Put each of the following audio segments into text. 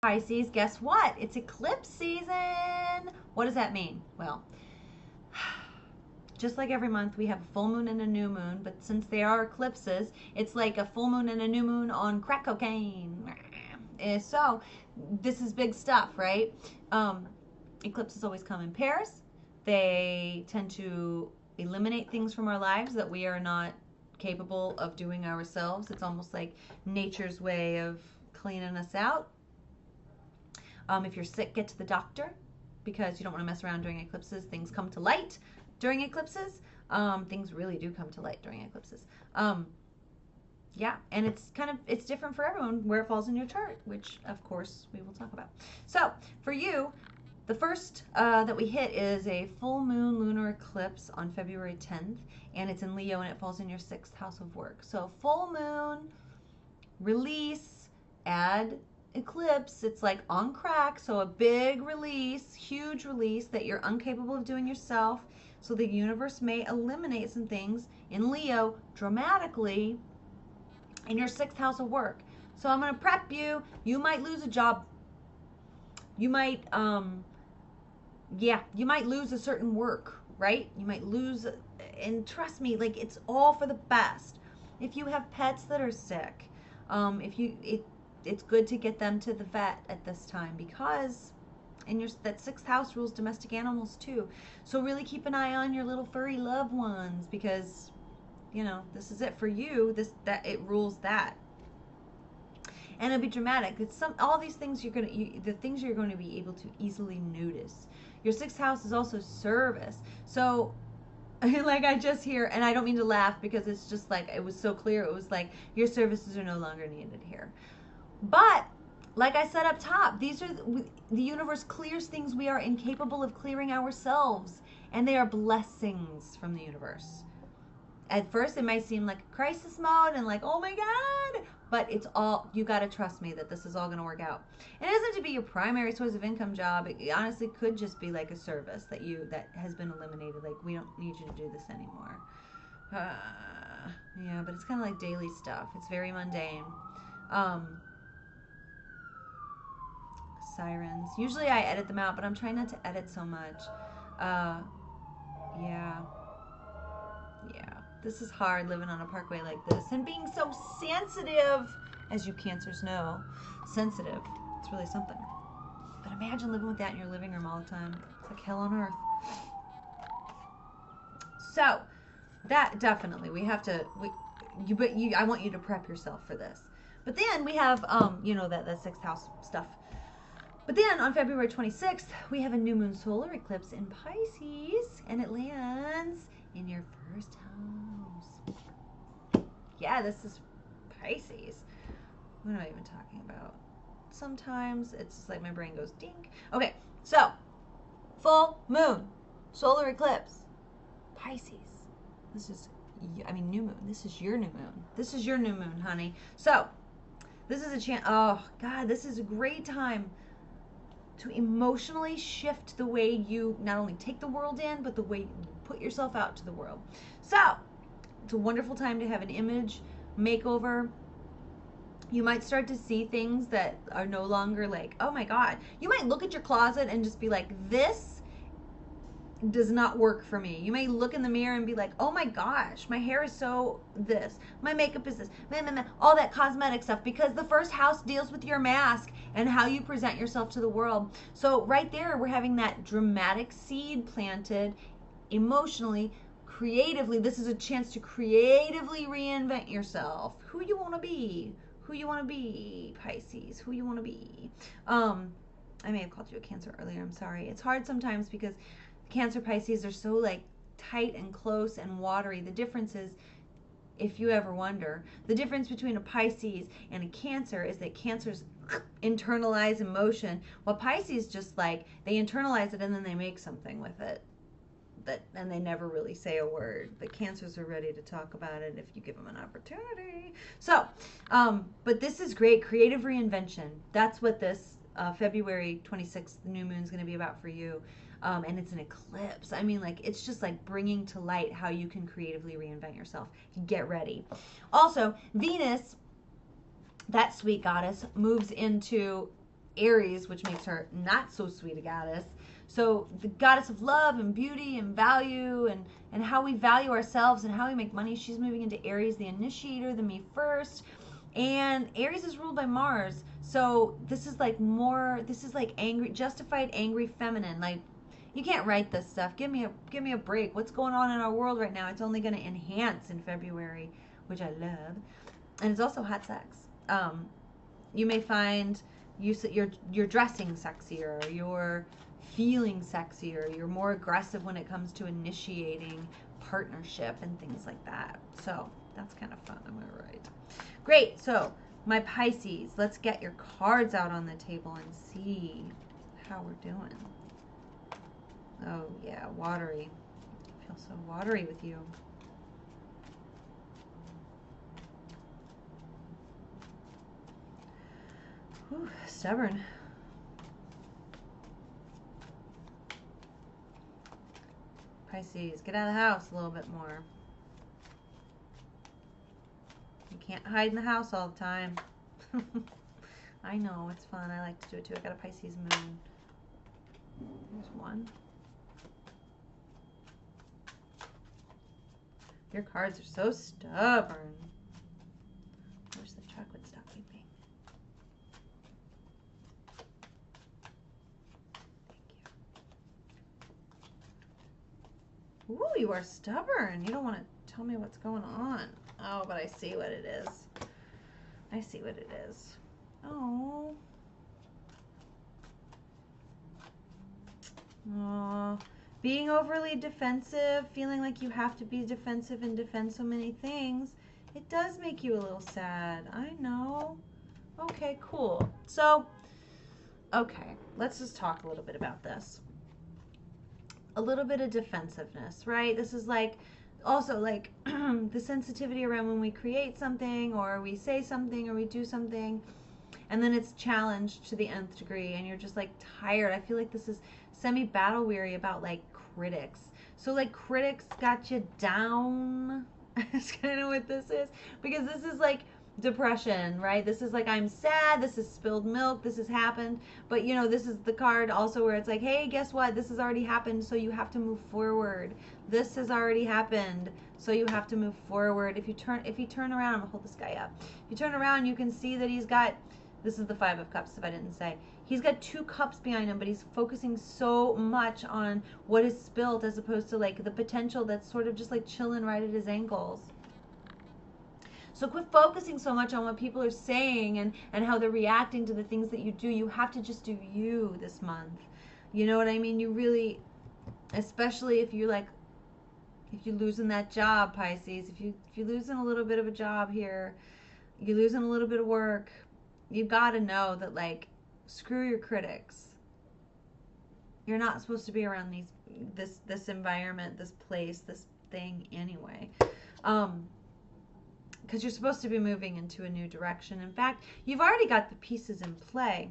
Pisces, guess what? It's eclipse season. What does that mean? Well, just like every month, we have a full moon and a new moon, but since they are eclipses, it's like a full moon and a new moon on crack cocaine. So, this is big stuff, right? Eclipses always come in pairs. They tend to eliminate things from our lives that we are not capable of doing ourselves. It's almost like nature's way of cleaning us out. If you're sick, get to the doctor because you don't want to mess around during eclipses. Things come to light during eclipses. Things really do come to light during eclipses. Yeah, and it's different for everyone where it falls in your chart, which of course we will talk about. So for you, the first that we hit is a full moon lunar eclipse on February 10th, and it's in Leo and it falls in your 6th house of work. So full moon, release, add eclipse, it's like on crack, so a big release, huge release that you're incapable of doing yourself. So the universe may eliminate some things in Leo dramatically in your 6th house of work. So I'm going to prep you. You might lose a job. You might, you might lose a certain work, right? You might lose, and trust me, like it's all for the best. If you have pets that are sick, it's good to get them to the vet at this time because that 6th house rules domestic animals too. So really keep an eye on your little furry loved ones because, this is it for you. It rules that. And it'll be dramatic. It's all these things the things you're going to be able to easily notice. Your 6th house is also service. So like I just hear, and I don't mean to laugh because it's just like, it was so clear. It was like, your services are no longer needed here. But like I said up top, the universe clears things we are incapable of clearing ourselves, and they are blessings from the universe. At first, it might seem like a crisis mode and like, oh my God, but it's all, you got to trust me that this is all going to work out. And it doesn't have to be your primary source of income job. It honestly could just be like a service that has been eliminated. Like, we don't need you to do this anymore. Yeah, but it's kind of like daily stuff. It's very mundane. Sirens. Usually I edit them out, but I'm trying not to edit so much. Yeah. This is hard living on a parkway like this and being so sensitive, as you Cancers know. Sensitive. It's really something. But imagine living with that in your living room all the time. It's like hell on earth. So, that definitely, we have to, I want you to prep yourself for this. But then we have, that 6th house stuff. But then on February 26th, we have a new moon solar eclipse in Pisces, and it lands in your 1st house. Yeah, this is Pisces. What am I even talking about? Sometimes it's just like my brain goes ding. Okay, so full moon, solar eclipse, Pisces. This is, new moon. This is your new moon. This is your new moon, honey. So this is a chance. Oh, God, this is a great time to emotionally shift the way you not only take the world in, but the way you put yourself out to the world. So, it's a wonderful time to have an image makeover. You might start to see things that are no longer like, oh my God. You might look at your closet and just be like, this does not work for me. You may look in the mirror and be like, oh my gosh, my hair is so this, my makeup is this, all that cosmetic stuff, because the 1st house deals with your mask and how you present yourself to the world. So right there, we're having that dramatic seed planted emotionally, creatively. This is a chance to creatively reinvent yourself. Who you want to be, Pisces, who you want to be. I may have called you a Cancer earlier. I'm sorry. It's hard sometimes because Cancer, Pisces are so like tight and close and watery. The difference is, if you ever wonder, the difference between a Pisces and a Cancer is that Cancers internalize emotion, while Pisces just like, they internalize it and then they make something with it. And they never really say a word. But Cancers are ready to talk about it if you give them an opportunity. So, but this is great. Creative reinvention. That's what this February 26th new moon is going to be about for you. And it's an eclipse. It's just like bringing to light how you can creatively reinvent yourself. Get ready. Also, Venus, that sweet goddess, moves into Aries, which makes her not so sweet a goddess. So the goddess of love and beauty and value and how we value ourselves and how we make money. She's moving into Aries, the initiator, the me first. And Aries is ruled by Mars. So this is like angry, justified, angry, feminine. Like, you can't write this stuff. Give me a break. What's going on in our world right now? It's only going to enhance in February, which I love. And it's also hot sex. You may find you're dressing sexier, you're feeling sexier, you're more aggressive when it comes to initiating partnership and things like that. So that's kind of fun, am I right? Great. So my Pisces, let's get your cards out on the table and see how we're doing. Oh yeah, watery. I feel so watery with you. Whew, stubborn. Pisces, get out of the house a little bit more. You can't hide in the house all the time. I know, it's fun. I like to do it too. I got a Pisces moon. There's one. Your cards are so stubborn. I wish the truck would stop weeping. Thank you. Ooh, you are stubborn. You don't want to tell me what's going on. Oh, but I see what it is. I see what it is. Oh. Aww. Being overly defensive, feeling like you have to be defensive and defend so many things, it does make you a little sad. I know. Okay, cool. So, okay, let's just talk a little bit about this. A little bit of defensiveness, right? This is like, also like the sensitivity around when we create something or we say something or we do something and then it's challenged to the nth degree and you're just like tired. I feel like this is semi-battle weary about like critics. So like critics got you down. That's kind of what this is, because this is like depression, right? This is like, I'm sad, this is spilled milk, this has happened, but you know, this is the card also where it's like, hey, guess what, this has already happened, so you have to move forward. This has already happened, so you have to move forward. If you turn around, I'm gonna hold this guy up. If you turn around, you can see that he's got, this is the 5 of Cups, if I didn't say, he's got 2 cups behind him, but he's focusing so much on what is spilled as opposed to like the potential that's sort of just like chilling right at his ankles. So quit focusing so much on what people are saying and how they're reacting to the things that you do. You have to just do you this month. You know what I mean? You really, especially if you're like, if you're losing that job, Pisces, if you're losing a little bit of a job here, you're losing a little bit of work, you've got to know that like, screw your critics. You're not supposed to be around this environment, this place, this thing anyway. Because you're supposed to be moving into a new direction. In fact, you've already got the pieces in play.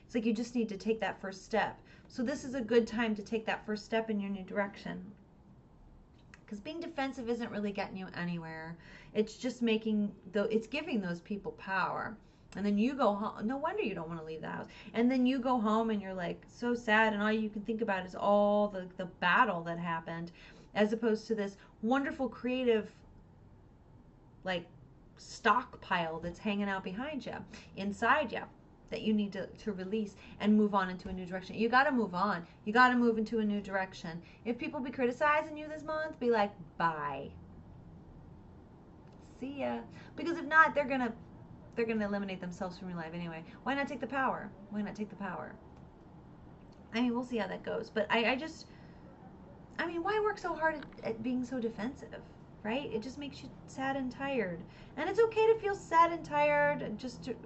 It's like you just need to take that first step. So this is a good time to take that first step in your new direction. Because being defensive isn't really getting you anywhere. It's just it's giving those people power. And then you go home. No wonder you don't want to leave the house. And then you go home and you're like so sad, and all you can think about is all the battle that happened, as opposed to this wonderful creative like stockpile that's hanging out behind you, inside you, that you need to release and move on into a new direction. You got to move on. You got to move into a new direction. If people be criticizing you this month, be like, bye. See ya. Because if not, they're gonna eliminate themselves from your life anyway. Why not take the power? Why not take the power? I mean, we'll see how that goes. But I mean, why work so hard at being so defensive? Right? It just makes you sad and tired. And it's okay to feel sad and tired,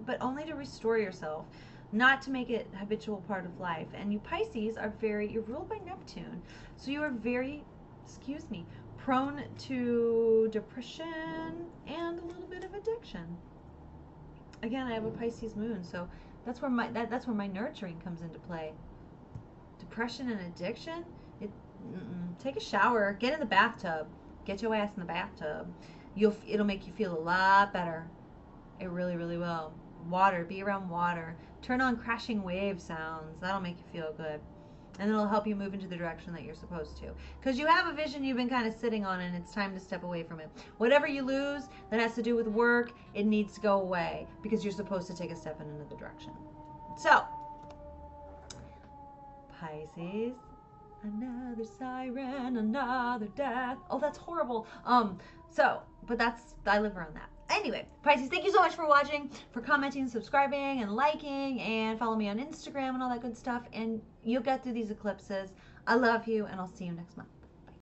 but only to restore yourself, not to make it a habitual part of life. And you Pisces are you're ruled by Neptune. So you are very, prone to depression and a little bit of addiction. Again, I have a Pisces moon, so that's where my nurturing comes into play. Depression and addiction? Take a shower, get in the bathtub. Get your ass in the bathtub. It'll make you feel a lot better. It really, really will. Water. Be around water. Turn on crashing wave sounds. That'll make you feel good. And it'll help you move into the direction that you're supposed to. Because you have a vision you've been kind of sitting on, and it's time to step away from it. Whatever you lose that has to do with work, it needs to go away because you're supposed to take a step in another direction. So, Pisces, another siren, another death. Oh, that's horrible. But I live around that. Anyway, Pisces, thank you so much for watching, for commenting, subscribing, and liking, and follow me on Instagram and all that good stuff. And you'll get through these eclipses. I love you, and I'll see you next month.